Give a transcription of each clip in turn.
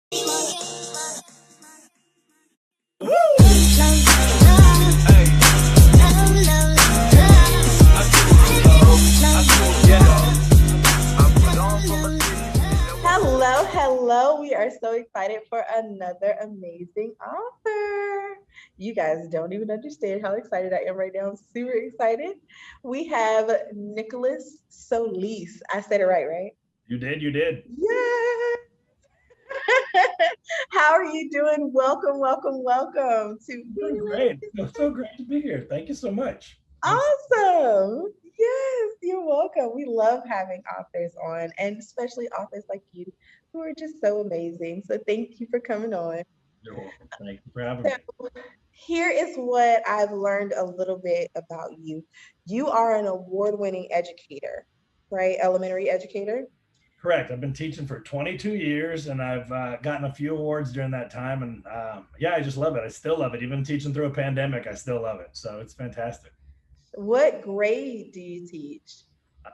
Hello, hello. We are so excited for another amazing author. You guys don't even understand how excited I am right now. I'm super excited. We have Nicholas Solis. I said it right? You did. Yes. How are you doing? Welcome to Doing great. It's so great to be here. Thank you so much. Awesome. Yes, you're welcome. We love having authors on, and especially authors like you who are just so amazing. So thank you for coming on. You're welcome. Thank you for having So me. here is what I've learned a little bit about you. You are an award-winning educator, right? Elementary educator. Correct. I've been teaching for 22 years and I've gotten a few awards during that time. And yeah, I just love it. I still love it. Even teaching through a pandemic, I still love it. So it's fantastic. What grade do you teach?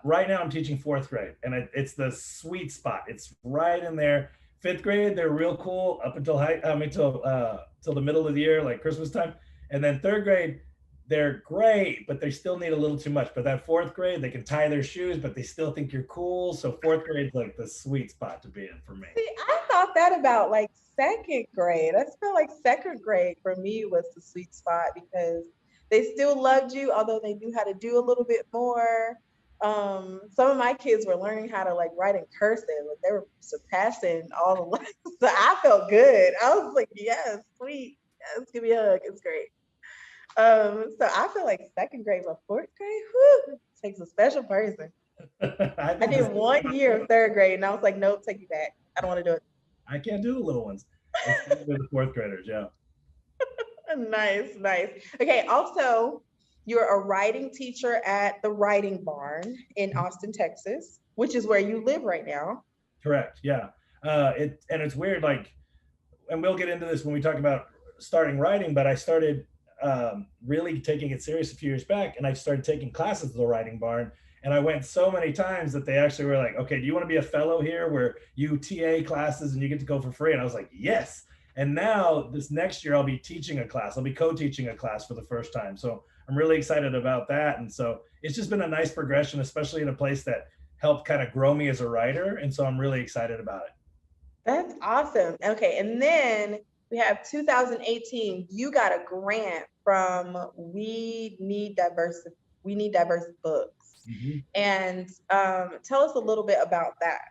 Right now, I'm teaching fourth grade and it's the sweet spot. It's right in there. Fifth grade, they're real cool up until till the middle of the year, like Christmas time. And then third grade, they're great, but they still need a little too much. But that fourth grade, they can tie their shoes, but they still think you're cool. So fourth grade's like the sweet spot to be in for me. See, I thought that about like second grade. I feel like second grade for me was the sweet spot because they still loved you, although they knew how to do a little bit more. Some of my kids were learning how to like write in cursive, like they were surpassing all the lessons. So I felt good. I was like, yes, sweet. Yes, give me a hug. It's great. So I feel like second grade, but fourth grade, whew, takes a special person. I I think did 1 year of third grade and I was like, nope, take me back. I don't want to do it. I can't do the little ones. It's the fourth graders. Yeah. Nice, nice. Okay, also, you're a writing teacher at the Writing Barn in Austin, Texas, which is where you live right now. Correct. Yeah. It's weird. Like, and we'll get into this when we talk about starting writing. But I started really taking it serious a few years back, and I started taking classes at the Writing Barn. And I went so many times that they actually were like, "Okay, do you want to be a fellow here, where you TA classes and you get to go for free?" And I was like, "Yes." And now this next year, I'll be teaching a class. I'll be co-teaching a class for the first time. So I'm really excited about that. And so it's just been a nice progression, especially in a place that helped kind of grow me as a writer. And so I'm really excited about it. That's awesome. Okay, and then we have 2018. You got a grant from We Need Diverse Books, Mm-hmm. and tell us a little bit about that.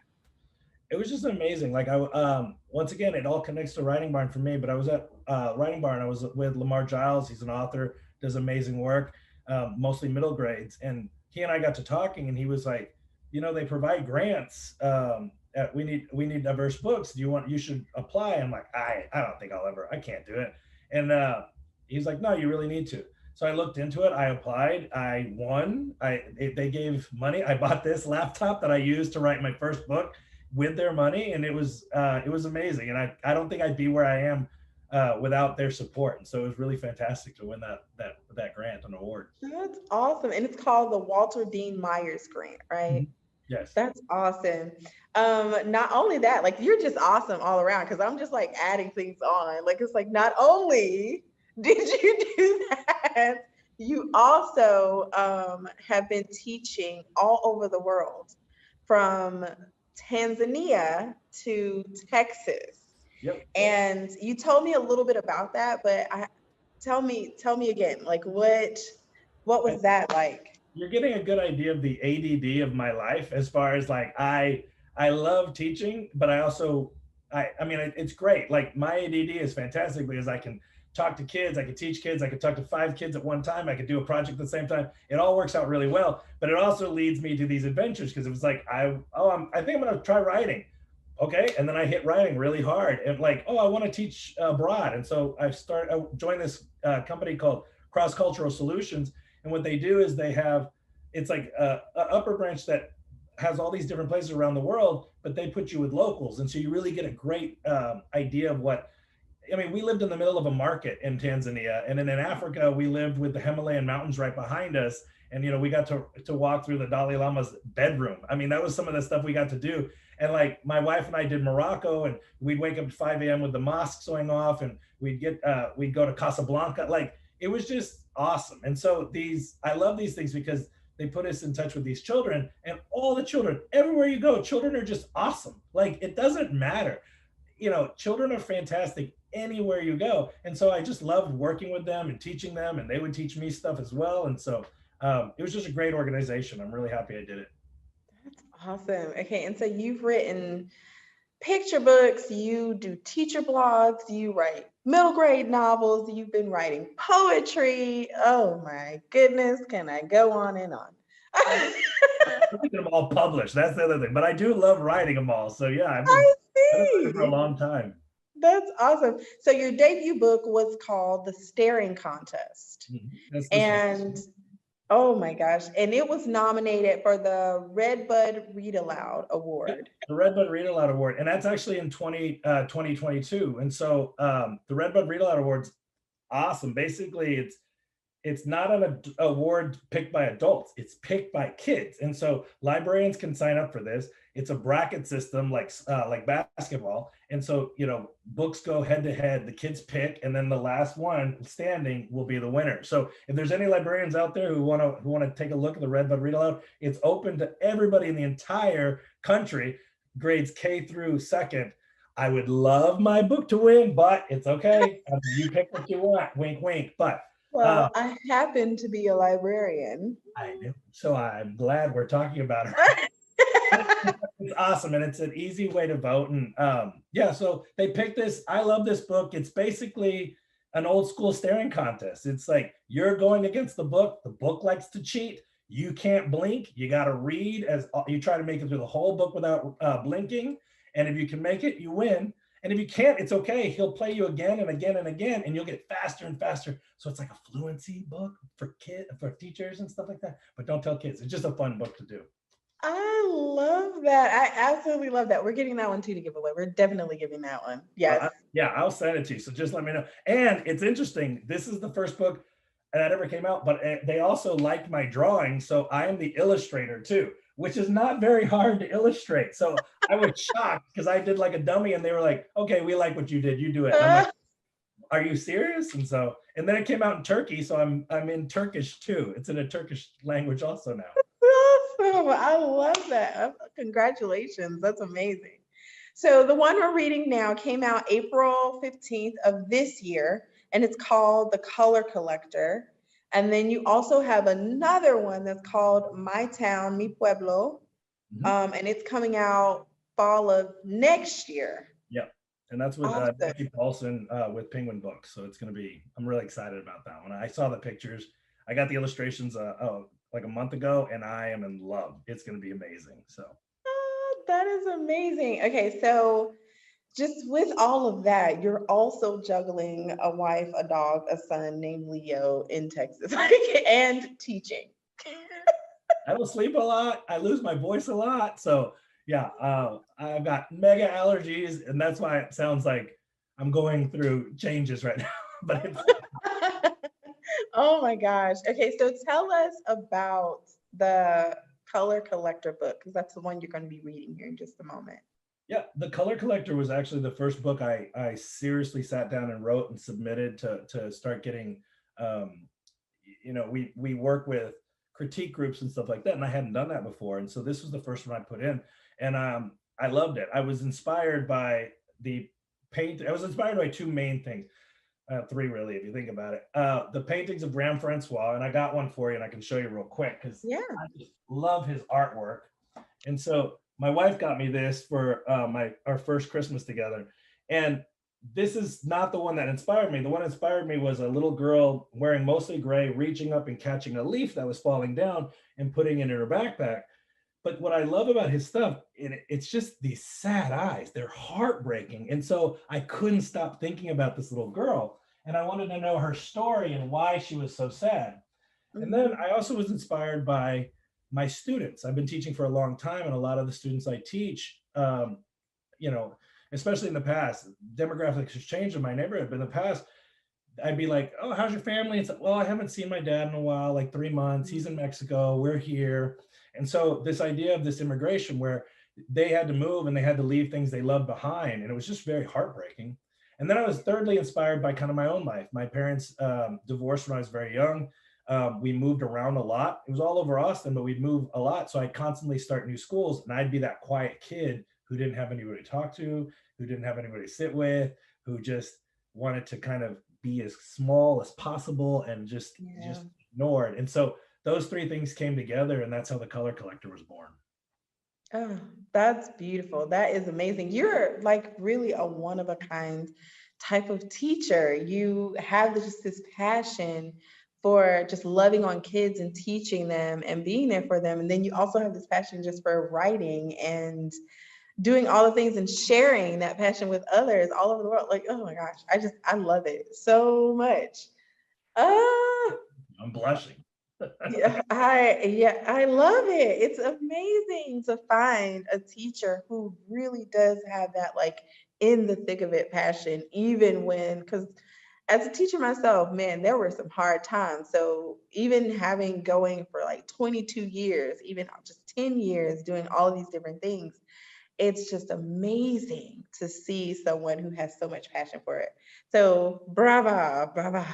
It was just amazing. Like once again, it all connects to Writing Barn for me. But I was at Writing Barn. I was with Lamar Giles. He's an author, does amazing work, mostly middle grades. And he and I got to talking, and he was like, they provide grants. We need diverse books. You should apply. I'm like, I don't think I can't do it. And he's like, no, you really need to. So I looked into it. I applied. I won. They gave money. I bought this laptop that I used to write my first book with their money, and it was amazing. And I don't think I'd be where I am without their support. And so it was really fantastic to win that grant and award. That's awesome. And it's called the Walter Dean Myers Grant, right? Mhm. Yes. That's awesome. Not only that, like you're just awesome all around because I'm just like adding things on. Like it's like not only did you do that, you also have been teaching all over the world from Tanzania to Texas. Yep. And you told me a little bit about that, but tell me again, like what was that like? You're getting a good idea of the ADD of my life, as far as like I love teaching, but I also I mean it's great. Like my ADD is fantastic because I can talk to kids, I can teach kids, I could talk to 5 kids at one time, I could do a project at the same time. It all works out really well, but it also leads me to these adventures because it was like I think I'm going to try writing. Okay, and then I hit writing really hard, and like, I want to teach abroad. And so I joined this company called Cross Cultural Solutions. And what they do is it's like a upper branch that has all these different places around the world, but they put you with locals. And so you really get a great idea of I mean, we lived in the middle of a market in Tanzania, and then in Africa, we lived with the Himalayan mountains right behind us. And we got to walk through the Dalai Lama's bedroom. I mean, that was some of the stuff we got to do. And like my wife and I did Morocco, and we'd wake up at 5 a.m. with the mosques going off, and we'd go to Casablanca. Like it was just awesome. And so I love these things because they put us in touch with these children, and all the children, everywhere you go, children are just awesome. Like it doesn't matter, children are fantastic anywhere you go. And so I just loved working with them and teaching them, and they would teach me stuff as well. And so it was just a great organization. I'm really happy I did it. That's awesome. Okay, and so you've written picture books, you do teacher blogs, you write middle grade novels, you've been writing poetry. Oh my goodness, can I go on and on? I'm get them all published. That's the other thing. But I do love writing them all. So yeah, I I've been writing for a see. long time. That's awesome. So your debut book was called The Staring Contest. That's this one. And oh my gosh, and it was nominated for the Redbud Read Aloud Yep, Award. the Redbud Read Aloud Award, and that's actually in 2022. And so the Redbud Read Aloud Award's awesome. Basically, it's not an award picked by adults, it's picked by kids. And so librarians can sign up for this. It's a bracket system like basketball. And so books go head to head, the kids pick, and then the last one standing will be the winner. So if there's any librarians out there who want to take a look at the Redbud Read Aloud, it's open to everybody in the entire country, grades K through second. I would love my book to win, but it's okay. You pick what you want, wink wink. But Well, I happen to be a librarian. I know. So I'm glad we're talking about her. It's awesome, and it's an easy way to vote. And yeah, so they picked this. I love this book. It's basically an old school staring contest. It's like you're going against the book. The book likes to cheat. You can't blink. You got to read as you try to make it through the whole book without blinking. And if you can make it, you win. And if you can't, it's okay. He'll play you again and again and again, and you'll get faster and faster. So it's like a fluency book for teachers and stuff like that. But don't tell kids. It's just a fun book to do. I love that. I absolutely love that. We're getting that one too to give away. We're definitely giving that one. Yes. Yeah, I'll send it to you. So just let me know. And it's interesting. This is the first book that ever came out, but they also liked my drawing. So I am the illustrator too, which is not very hard to illustrate. So I was shocked because I did like a dummy, and they were like, okay, we like what you did. You do it. And I'm like, are you serious? And then it came out in Turkey. So I'm in Turkish too. It's in a Turkish language also now. Awesome. I love that. Congratulations. That's amazing. So the one we're reading now came out April 15th of this year, and it's called The Color Collector. And then you also have another one that's called My Town, Mi Pueblo. And it's coming out fall of next year. Yep. And that's with Awesome. Becky Paulson with Penguin Books. So it's going to be, I'm really excited about that one. I saw the pictures. I got the illustrations like a month ago, and I am in love. It's going to be amazing. So that is amazing. Okay, so just with all of that, you're also juggling a wife, a dog, a son named Leo in Texas, and teaching. I don't sleep a lot. I lose my voice a lot. So yeah, I've got mega allergies, and that's why it sounds like I'm going through changes right now. But it's oh my gosh. Okay, so tell us about the Color Collector book, because that's the one you're going to be reading here in just a moment. Yeah, The Color Collector was actually the first book I seriously sat down and wrote and submitted to start getting, we work with critique groups and stuff like that, and I hadn't done that before. And so this was the first one I put in, and I loved it. I was inspired by the paint. I was inspired by two main things. Three really, if you think about it. The paintings of Graham Francois, and I got one for you, and I can show you real quick because I just love his artwork. And so my wife got me this for our first Christmas together, and this is not the one that inspired me. The one that inspired me was a little girl wearing mostly gray, reaching up and catching a leaf that was falling down and putting it in her backpack. But what I love about his stuff, it's just these sad eyes. They're heartbreaking. And so I couldn't stop thinking about this little girl. And I wanted to know her story and why she was so sad. And then I also was inspired by my students. I've been teaching for a long time, and a lot of the students I teach, especially in the past, demographics has changed in my neighborhood, but in the past, I'd be like, oh, how's your family? It's like, well, I haven't seen my dad in a while, like 3 months. He's in Mexico, we're here. And so this idea of this immigration where they had to move and they had to leave things they loved behind. And it was just very heartbreaking. And then I was thirdly inspired by kind of my own life. My parents divorced when I was very young. We moved around a lot. It was all over Austin, but we'd move a lot. So I'd constantly start new schools, and I'd be that quiet kid who didn't have anybody to talk to, who didn't have anybody to sit with, who just wanted to kind of be as small as possible and just Yeah. ignored. And so those three things came together, and that's how the Color Collector was born. Oh, that's beautiful. That is amazing. You're like really a one of a kind type of teacher. You have just this passion for just loving on kids and teaching them and being there for them. And then you also have this passion just for writing and doing all the things and sharing that passion with others all over the world. Like, oh my gosh, I love it so much. Ah, I'm blushing. yeah, I love it. It's amazing to find a teacher who really does have that like in the thick of it passion, even when because as a teacher myself, man, there were some hard times. So even having going for like 22 years, even just 10 years doing all of these different things, it's just amazing to see someone who has so much passion for it. So brava, brava.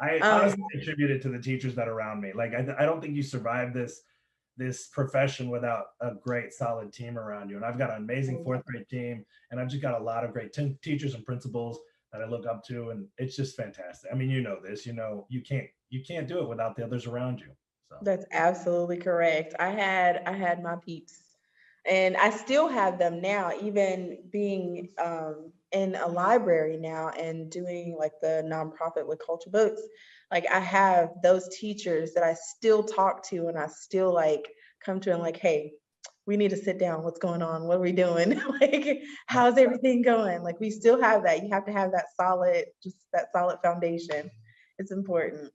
I Um, honestly attribute it to the teachers that are around me. Like I don't think you survive this profession without a great solid team around you. And I've got an amazing fourth grade team, and I've just got a lot of great teachers and principals that I look up to, and it's just fantastic. I mean, you know this, you can't do it without the others around you. So That's absolutely correct. I had my peeps, and I still have them now. Even being in a library now and doing like the nonprofit with Culture Books, like I have those teachers that I still talk to, and I still like come to and like, hey, we need to sit down. What's going on? What are we doing? Like, how's everything going? Like, we still have that. You have to have that solid, just that solid foundation. It's important.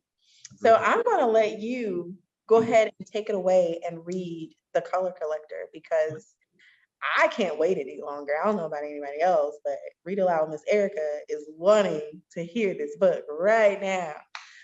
So agreed. I'm going to let you go ahead and take it away and read The Color Collector because I can't wait any longer. I don't know about anybody else, but Read Aloud Miss Erica is wanting to hear this book right now.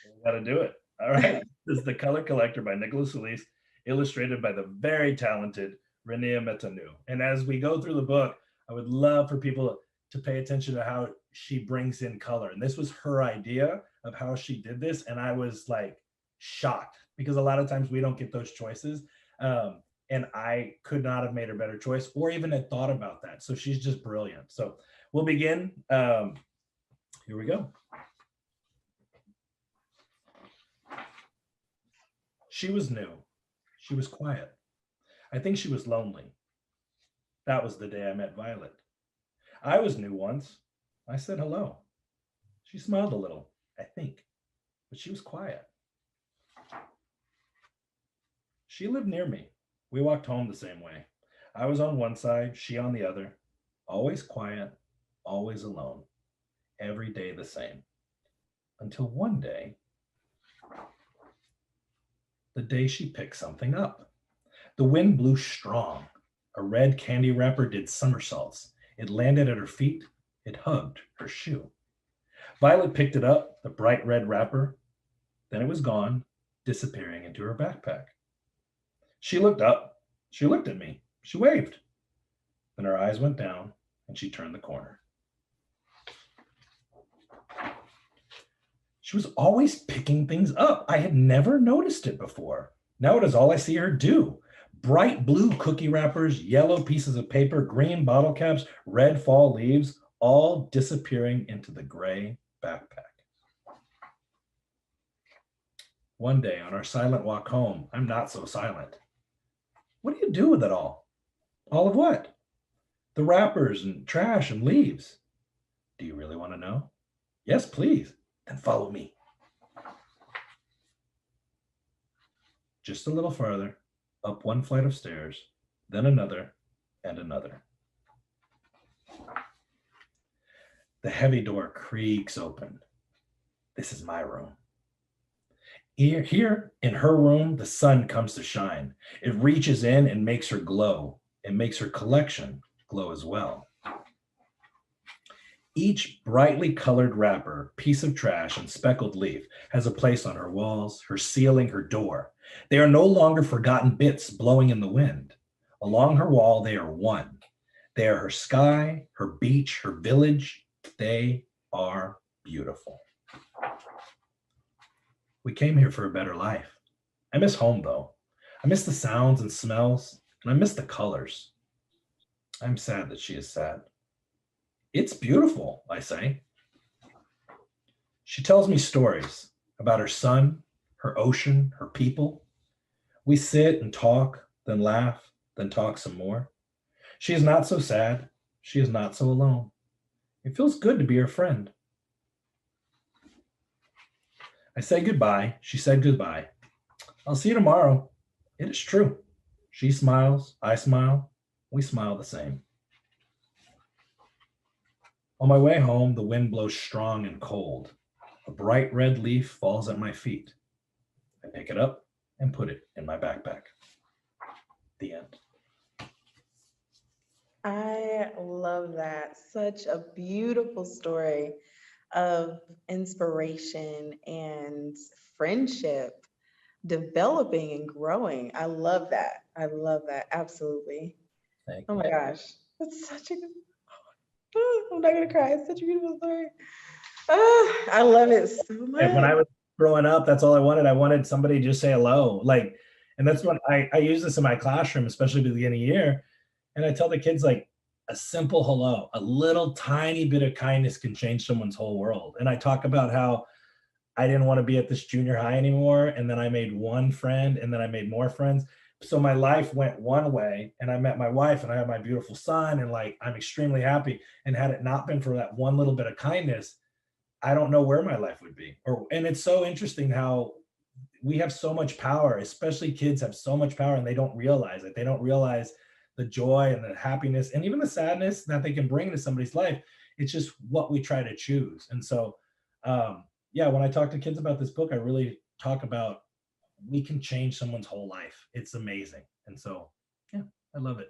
We got to do it. All right. This is The Color Collector by Nicholas Solis, illustrated by the very talented Renea Metanu. And as we go through the book, I would love for people to pay attention to how she brings in color. And this was her idea of how she did this. And I was like shocked because a lot of times we don't get those choices. And I could not have made a better choice or even had thought about that. So she's just brilliant. So we'll begin. Here we go. She was new. She was quiet. I think she was lonely. That was the day I met Violet. I was new once. I said hello. She smiled a little, I think, but she was quiet. She lived near me. We walked home the same way. I was on one side, she on the other. Always quiet, always alone. Every day the same. Until one day, the day she picked something up. The wind blew strong. A red candy wrapper did somersaults. It landed at her feet. It hugged her shoe. Violet picked it up, the bright red wrapper. Then it was gone, disappearing into her backpack. She looked up. She looked at me. She waved. Then her eyes went down and she turned the corner. She was always picking things up. I had never noticed it before. Now it is all I see her do. Bright blue cookie wrappers, yellow pieces of paper, green bottle caps, red fall leaves, all disappearing into the gray backpack. One day on our silent walk home, I'm not so silent. What do you do with it all? All of what? The wrappers and trash and leaves. Do you really want to know? Yes, please. Then follow me. Just a little farther, up one flight of stairs, then another and another. The heavy door creaks open. This is my room. Here in her room, the sun comes to shine. It reaches in and makes her glow. It makes her collection glow as well. Each brightly colored wrapper, piece of trash, and speckled leaf has a place on her walls, her ceiling, her door. They are no longer forgotten bits blowing in the wind. Along her wall, they are one. They are her sky, her beach, her village. They are beautiful. We came here for a better life. I miss home, though. I miss the sounds and smells, and I miss the colors. I'm sad that she is sad. It's beautiful, I say. She tells me stories about her son, her ocean, her people. We sit and talk, then laugh, then talk some more. She is not so sad. She is not so alone. It feels good to be her friend. I say goodbye. She said goodbye. I'll see you tomorrow. It is true. She smiles. I smile. We smile the same. On my way home, the wind blows strong and cold. A bright red leaf falls at my feet. I pick it up and put it in my backpack. The end. I love that. Such a beautiful story of inspiration and friendship developing and growing. I love that. I love that. Absolutely. Thank Oh you. my gosh. That's such a good. I'm not gonna cry. It's such a beautiful story. I love it so When much. I was growing up, that's all I wanted. I wanted somebody to just say hello. Like, and that's when I use this in my classroom, especially at the beginning of the year. And I tell the kids, like, a simple hello, a little tiny bit of kindness can change someone's whole world. And I talk about how I didn't want to be at this junior high anymore. And then I made one friend and then I made more friends. So my life went one way and I met my wife and I have my beautiful son and like I'm extremely happy. And had it not been for that one little bit of kindness, I don't know where my life would be. Or and it's so interesting how we have so much power, especially kids have so much power and they don't realize it. They don't realize the joy and the happiness and even the sadness that they can bring into somebody's life. It's just what we try to choose. And so, yeah, when I talk to kids about this book, I really talk about we can change someone's whole life. It's amazing. And so, yeah, I love it.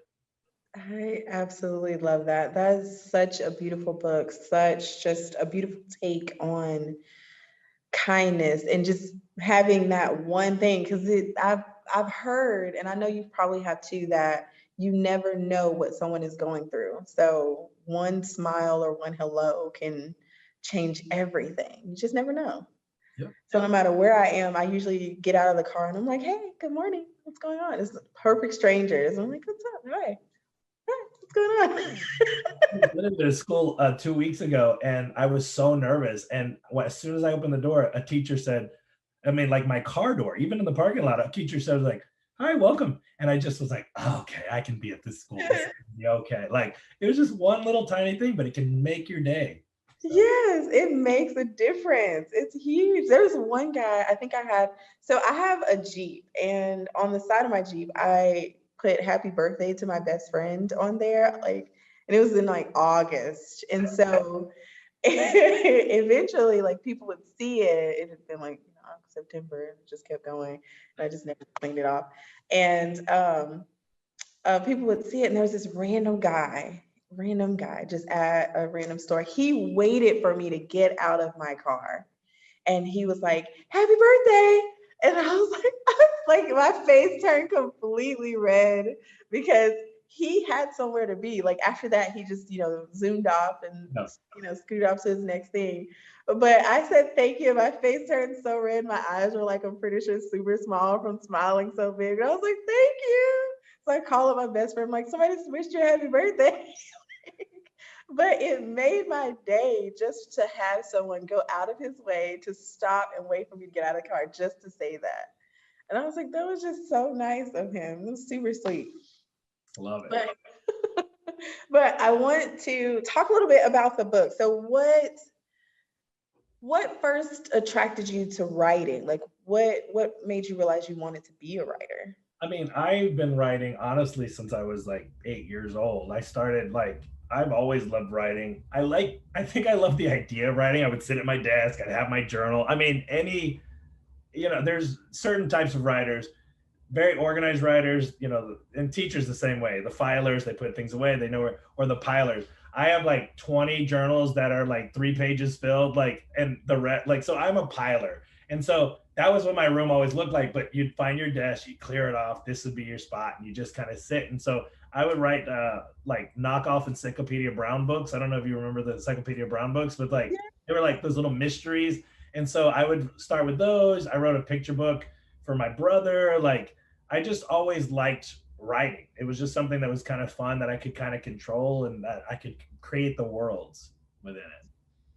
I absolutely love that. That is such a beautiful book, such just a beautiful take on kindness and just having that one thing because I've heard and I know you probably have too that you never know what someone is going through. So one smile or one hello can change everything. You just never know. Yep. So no matter where I am, I usually get out of the car and I'm like, "Hey, good morning. What's going on?" It's perfect strangers. I'm like, "What's up? Hi. Hi. What's going on?" I went into school 2 weeks ago and I was so nervous. And as soon as I opened the door, a teacher said, I mean, like my car door, even in the parking lot, a teacher said, like, hi, welcome. And I just was like, oh, okay, I can be at this school. This is gonna be okay. Like it was just one little tiny thing, but it can make your day. So Yes, it makes a difference. It's huge. There's one guy, I think I had, so I have a Jeep, and on the side of my Jeep, I put happy birthday to my best friend on there. Like, and it was in like August. And so eventually, like, people would see it. It had been like, September, and it just kept going. And I just never cleaned it off. And people would see it, and there was this random guy, just at a random store. He waited for me to get out of my car, and he was like, "Happy birthday!" And I was like, like my face turned completely red because he had somewhere to be. Like after that, he just zoomed off and no, scooted off to his next thing. But I said thank you. My face turned so red. My eyes were like I'm pretty sure super small from smiling so big. And I was like, thank you. So I call up my best friend, I'm like, somebody just wished you a happy birthday. But it made my day just to have someone go out of his way to stop and wait for me to get out of the car just to say that. And I was like, that was just so nice of him. It was super sweet. love it. But but I want to talk a little bit about the book. So what first attracted you to writing? Like what made you realize you wanted to be a writer? I mean, I've been writing honestly since I was like 8 years old. I started like I've always loved writing. I think I love the idea of writing. I would sit at my desk, I'd have my journal. I mean, there's certain types of writers, very organized writers, and teachers the same way. The filers, they put things away, they know where, or the pilers. I have like 20 journals that are like 3 pages filled, like, and the rest, like, so I'm a piler. And so that was what my room always looked like. But you'd find your desk, you'd clear it off. This would be your spot, and you just kind of sit. And so I would write like knockoff Encyclopedia Brown books. I don't know if you remember the Encyclopedia Brown books, but like they were like those little mysteries. And so I would start with those. I wrote a picture book for my brother. Like I just always liked writing. It was just something that was kind of fun that I could kind of control and that I could create the worlds within it.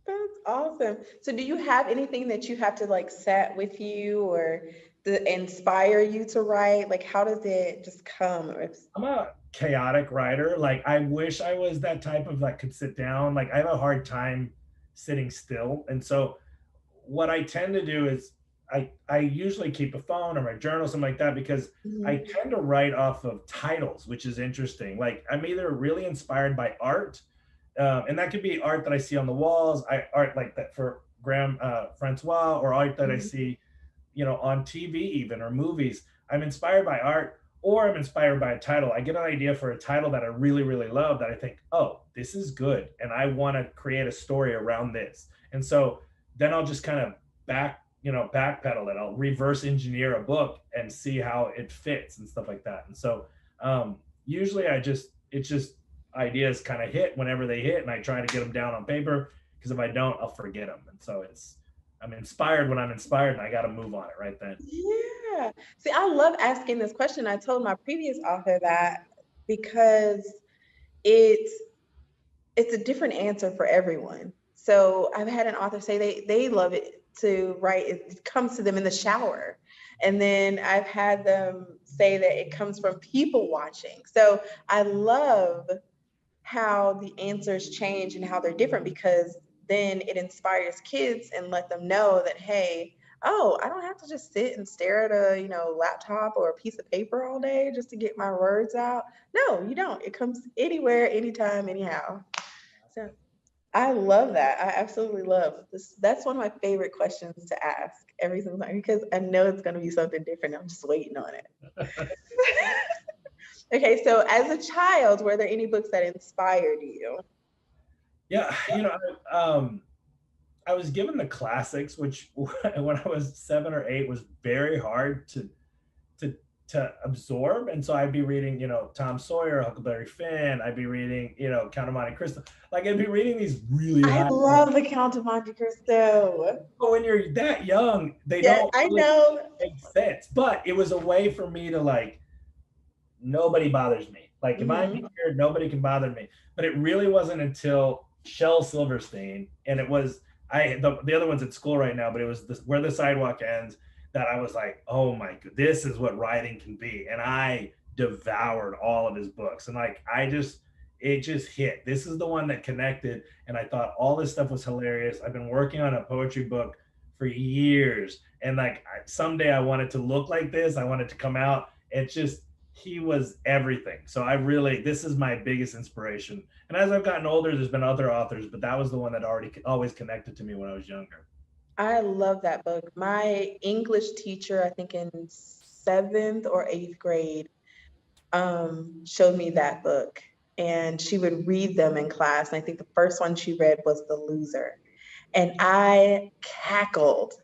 That's awesome. So do you have anything that you have to like set with you or to inspire you to write? Like how does it just come? Or I'm a chaotic writer. Like I wish I was that type of like could sit down. Like I have a hard time sitting still. And so what I tend to do is I usually keep a phone or my journal, something like that, because I Mhm. tend to write off of titles, which is interesting. Like I'm either really inspired by art, and that could be art that I see on the walls, art like that for Graham Francois, or art that I Mhm. see, on TV even or movies. I'm inspired by art, or I'm inspired by a title. I get an idea for a title that I really, really love that I think, oh, this is good. And I want to create a story around this. And so then I'll just kind of backpedal it. I'll reverse engineer a book and see how it fits and stuff like that. And so usually it's just ideas kind of hit whenever they hit, and I try to get them down on paper because if I don't, I'll forget them. And so I'm inspired when I'm inspired, and I got to move on it right then. Yeah. See, I love asking this question. I told my previous author that because it's it's a different answer for everyone. So I've had an author say they love it to write. It comes to them in the shower, and then I've had them say that it comes from people watching. So I love how the answers change and how they're different because then it inspires kids and let them know that hey, oh, I don't have to just sit and stare at a laptop or a piece of paper all day just to get my words out. No, you don't. It comes anywhere, anytime, anyhow. So I love that. I absolutely love this. That's one of my favorite questions to ask every single time because I know it's going to be something different. I'm just waiting on it. Okay, so as a child, were there any books that inspired you? Yeah, I was given the classics, which when I was 7 or 8 was very hard to to absorb. And so I'd be reading, Tom Sawyer, Huckleberry Finn. I'd be reading, Count of Monte Cristo. Like I'd be reading these really I high. love the Count of Monte Cristo. But when you're that young, they Yes, don't I really know. make sense. But it was a way for me to like nobody bothers me. Like if I'm Hmm. here, nobody can bother me. But it really wasn't until Shel Silverstein, and it was the other one's at school right now, but it was this Where the Sidewalk Ends, that I was like, oh my god, this is what writing can be. And I devoured all of his books. And like it just hit. This is the one that connected. And I thought all this stuff was hilarious. I've been working on a poetry book for years. And like someday I wanted to look like this. I wanted to come out. It just he was everything. So this is my biggest inspiration. And as I've gotten older, there's been other authors, but that was the one that already always connected to me when I was younger. I love that book. My English teacher, I think in seventh or eighth grade, showed me that book. And she would read them in class. And I think the first one she read was The Loser. And I cackled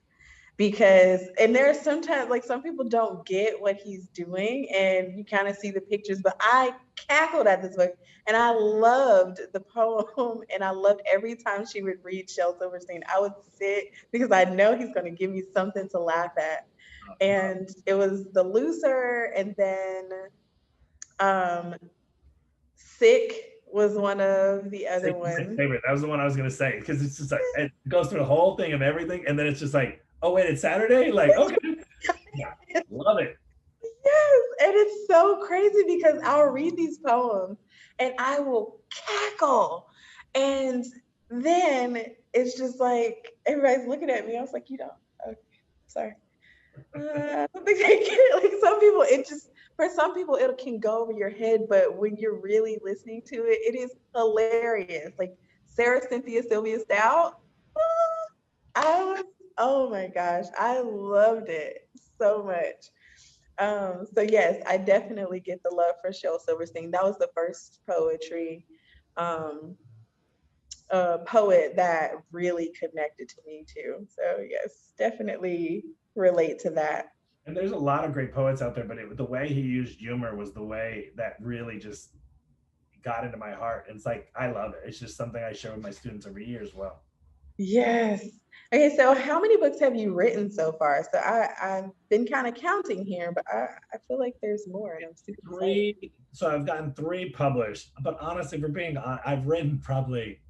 because and there's sometimes like some people don't get what he's doing and you kind of see the pictures, but I cackled at this book and I loved the poem and I loved every time she would read Shel Silverstein. I would sit because I know he's going to give me something to laugh at. And it was The Loser, and then um Sick was one of the other Six is my ones. favorite. That was the one I was gonna say because it's just like it goes through the whole thing of everything, and then it's just like, oh wait, it's Saturday. Like okay, yeah, love it. Yes, and it's so crazy because I'll read these poems and I will cackle. And then it's just like everybody's looking at me. I was like, you don't. Okay, sorry. I don't think they get it. Like some people, it just for some people it can go over your head, but when you're really listening to it, it is hilarious. Like Sarah Cynthia Sylvia Stout. I was, oh my gosh, I loved it so much. So yes, I definitely get the love for Shel Silverstein. That was the first poetry um, poet that really connected to me too. So yes, definitely relate to that. And there's a lot of great poets out there, but the way he used humor was the way that really just got into my heart. And it's like I love it. It's just something I share with my students every year as well. Yes. Okay, so how many books have you written so far? So I've been kind of counting here, but I feel like there's more and I'm super excited. Three. So I've gotten three published, but honestly, for being, I've written probably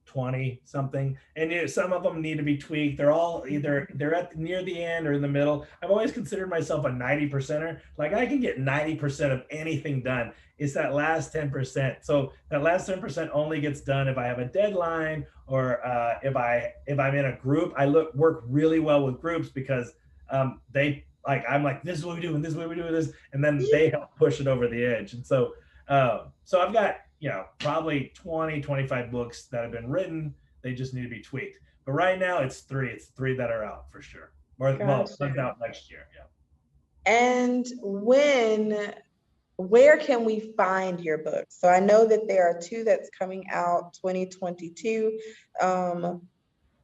20 something, and some of them need to be tweaked. They're all either they're at near the end or in the middle. I've always considered myself a 90 percenter. Like I can get 90% of anything done. It's that last 10%. So that last 10% only gets done if I have a deadline, or if I'm in a group. I work really well with groups because they like, I'm like, this is what we do and this is what we do this, and then they help push it over the edge. And so I've got, probably 20, 25 books that have been written. They just need to be tweaked. But right now it's three. It's three that are out for sure. Or well, one's Gotcha. out next year. Yeah. And where can we find your books? So I know that there are two that's coming out 2022.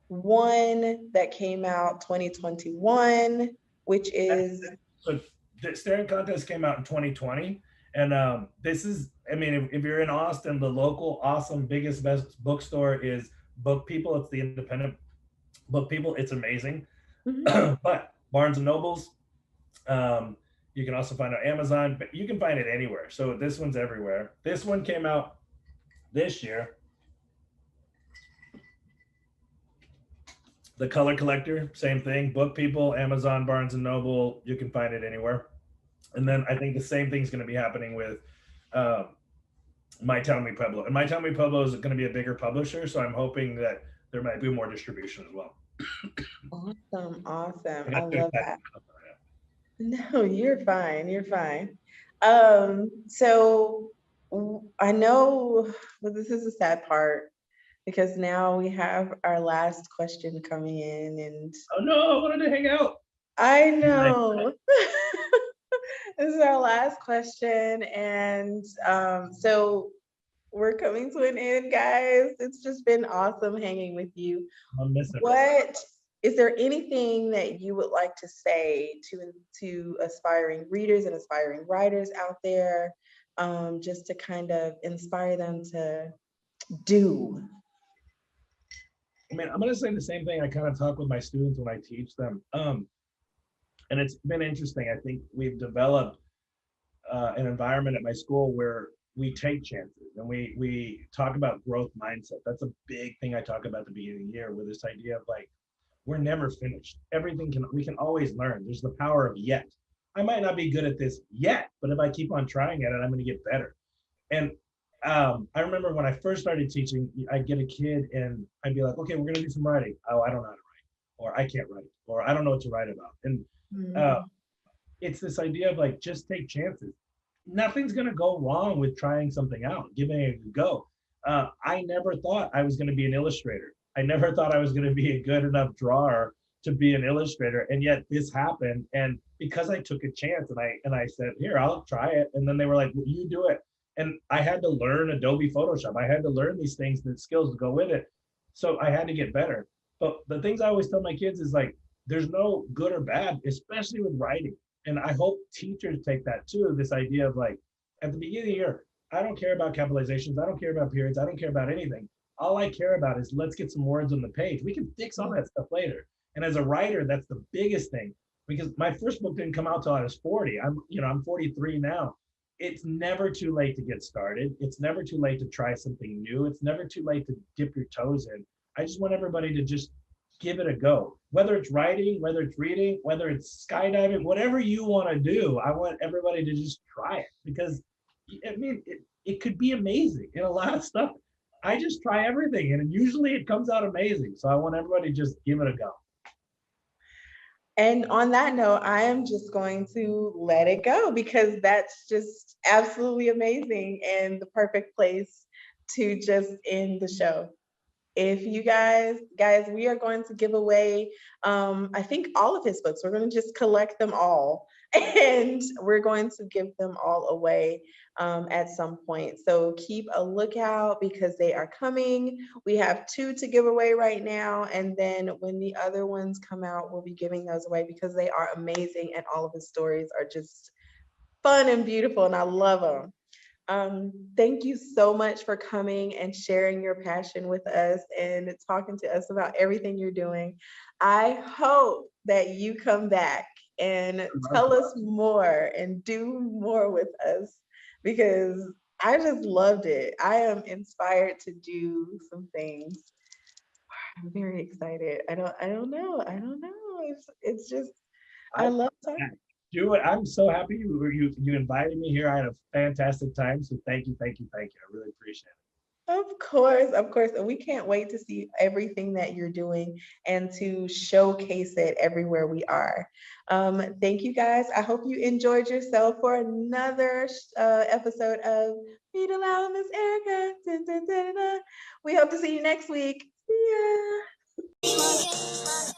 One that came out 2021, which is So the staring contest came out in 2020. And this is, I mean, if you're in Austin, the local awesome biggest best bookstore is Book People. It's the independent Book People. It's amazing. mhm, But Barnes and Nobles, um, you can also find it on Amazon, but you can find it anywhere. So this one's everywhere. This one came out this year. The Color Collector, same thing. Book People, Amazon, Barnes and Noble. You can find it anywhere. And then I think the same thing's going to be happening with uh, My Town Mi Pueblo. And My Town Mi Pueblo is going to be a bigger publisher, so I'm hoping that there might be more distribution as well. awesome, awesome. And I I'm too love excited. that. No, you're fine. You're fine. So I know, well, this is the sad part because now we have our last question coming in, and Oh no, I wanted to hang out. I Like, know. This is our last question, and so we're coming to an end, guys. It's just been awesome hanging with you. I'll miss everybody. What is there anything that you would like to say to aspiring readers and aspiring writers out there, just to kind of inspire them to do? I mean, I'm going to say the same thing I kind of talk with my students when I teach them. And it's been interesting. I think we've developed an environment at my school where we take chances and we talk about growth mindset. That's a big thing I talk about at the beginning of the year, with this idea of like, we're never finished. Everything we can always learn. There's the power of yet. I might not be good at this yet, but if I keep on trying at it, I'm going to get better. And I remember when I first started teaching, I'd get a kid and I'd be like, okay, we're going to do some writing. Oh, I don't know how to write, or I can't write, or I don't know what to write about. And uh, Mm, it's this idea of like, just take chances. Nothing's going to go wrong with trying something out, giving it a go. I never thought I was going to be an illustrator. I never thought I was going to be a good enough drawer to be an illustrator, and yet this happened. And because I took a chance and I said, here, I'll try it, and then they were like, well, you do it. And I had to learn Adobe Photoshop. I had to learn these things, the skills to go with it. So I had to get better. But the things I always tell my kids is like, there's no good or bad, especially with writing. And I hope teachers take that too. This idea of like, at the beginning of the year, I don't care about capitalizations. I don't care about periods. I don't care about anything. All I care about is let's get some words on the page. We can fix all that stuff later. And as a writer, that's the biggest thing, because my first book didn't come out till I was 40. I'm 43 now. It's never too late to get started. It's never too late to try something new. It's never too late to dip your toes in. I just want everybody to just give it a go. Whether it's writing, whether it's reading, whether it's skydiving, whatever you want to do, I want everybody to just try it, because I mean, it could be amazing in a lot of stuff. I just try everything and usually it comes out amazing. So I want everybody to just give it a go. and on that note, I am just going to let it go because that's just absolutely amazing and the perfect place to just end the show. If you guys, we are going to give away, I think all of his books. We're going to just collect them all, and we're going to give them all away at some point. So keep a lookout because they are coming. We have two to give away right now. And then when the other ones come out, we'll be giving those away because they are amazing and all of the stories are just fun and beautiful. And I love them. Thank you so much for coming and sharing your passion with us and talking to us about everything you're doing. I hope that you come back and tell us more and do more with us because I just loved it. I am inspired to do some things. I'm very excited. I don't know. It's just I I, love I talking. do it. I'm so happy you invited me here. I had a fantastic time. So thank you. I really appreciate it. Of course, of course. And we can't wait to see everything that you're doing and to showcase it everywhere we are. Thank you guys. I hope you enjoyed yourself for another episode of Read Aloud, Miss Erica. Dun, dun, dun, dun. We hope to see you next week. See ya.